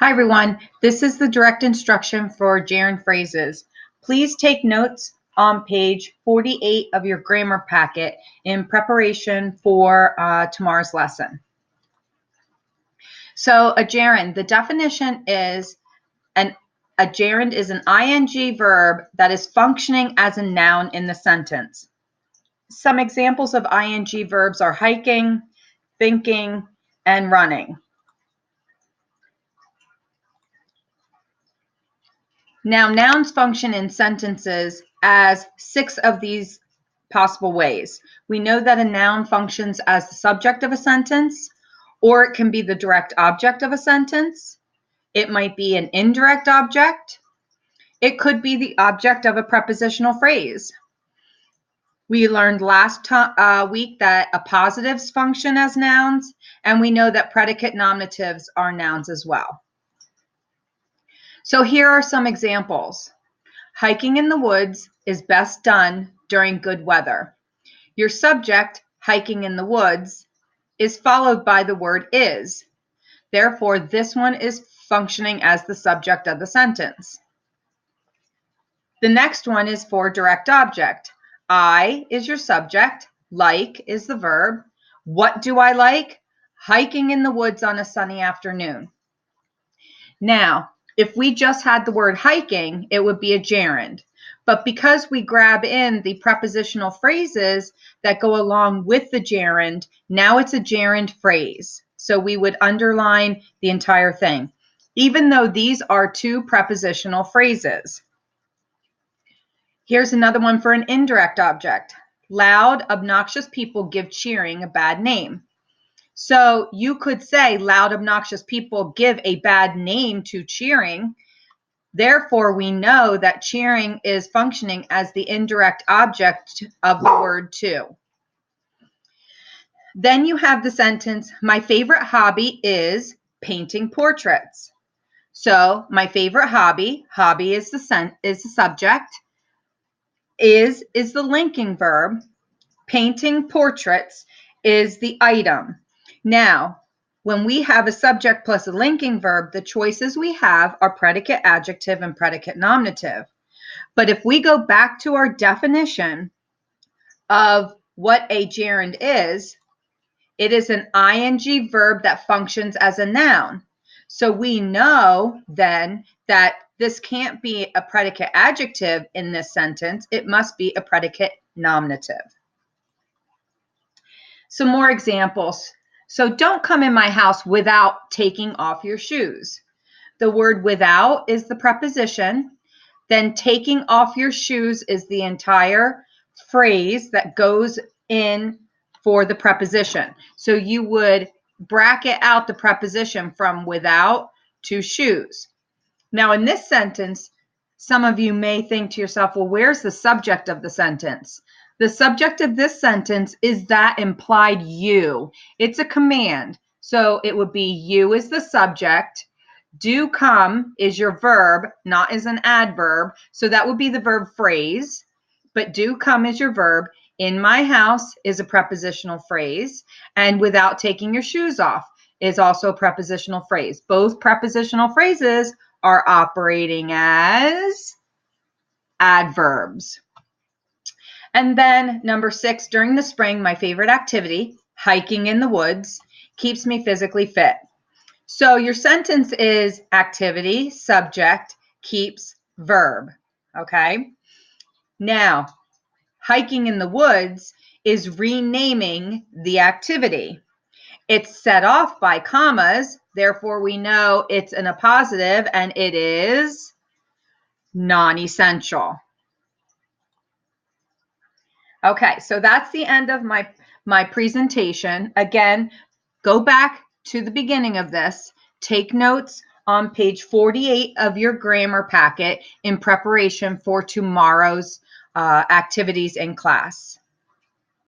Hi everyone, this is the direct instruction for gerund phrases. Please take notes on page 48 of your grammar packet in preparation for tomorrow's lesson. So a gerund, the definition is a gerund is an ing verb that is functioning as a noun in the sentence. Some examples of ing verbs are hiking, thinking, and running. Now, nouns function in sentences as 6 of these possible ways. We know that a noun functions as the subject of a sentence, or it can be the direct object of a sentence. It might be an indirect object. It could be the object of a prepositional phrase. We learned last week that appositives function as nouns, and we know that predicate nominatives are nouns as well. So here are some examples. Hiking in the woods is best done during good weather. Your subject, hiking in the woods, is followed by the word is. Therefore, this one is functioning as the subject of the sentence. The next one is for direct object. I is your subject, like is the verb. What do I like? Hiking in the woods on a sunny afternoon. Now, if we just had the word hiking, it would be a gerund. But because we grab in the prepositional phrases that go along with the gerund, now it's a gerund phrase. So we would underline the entire thing, even though these are 2 prepositional phrases. Here's another one for an indirect object. Loud, obnoxious people give cheering a bad name. So you could say loud, obnoxious people give a bad name to cheering. Therefore, we know that cheering is functioning as the indirect object of the word to. Then you have the sentence, my favorite hobby is painting portraits. So my favorite hobby is the subject, is the linking verb, painting portraits is the item. Now, when we have a subject plus a linking verb, the choices we have are predicate adjective and predicate nominative. But if we go back to our definition of what a gerund is, it is an ing verb that functions as a noun. So we know then that this can't be a predicate adjective in this sentence. It must be a predicate nominative. Some more examples. So don't come in my house without taking off your shoes. The word without is the preposition. Then taking off your shoes is the entire phrase that goes in for the preposition. So you would bracket out the preposition from without to shoes. Now in this sentence, some of you may think to yourself, well, where's the subject of the sentence? The subject of this sentence is that implied you. It's a command. So it would be you is the subject. Do come is your verb, not as an adverb. So that would be the verb phrase. But do come is your verb. In my house is a prepositional phrase. And without taking your shoes off is also a prepositional phrase. Both prepositional phrases are operating as adverbs. And then number 6, during the spring, my favorite activity, hiking in the woods, keeps me physically fit. So your sentence is activity, subject, keeps, verb. Okay? Now, hiking in the woods is renaming the activity. It's set off by commas, therefore we know it's an appositive and it is non-essential. Okay, so that's the end of my presentation. Again, go back to the beginning of this. Take notes on page 48 of your grammar packet in preparation for tomorrow's activities in class.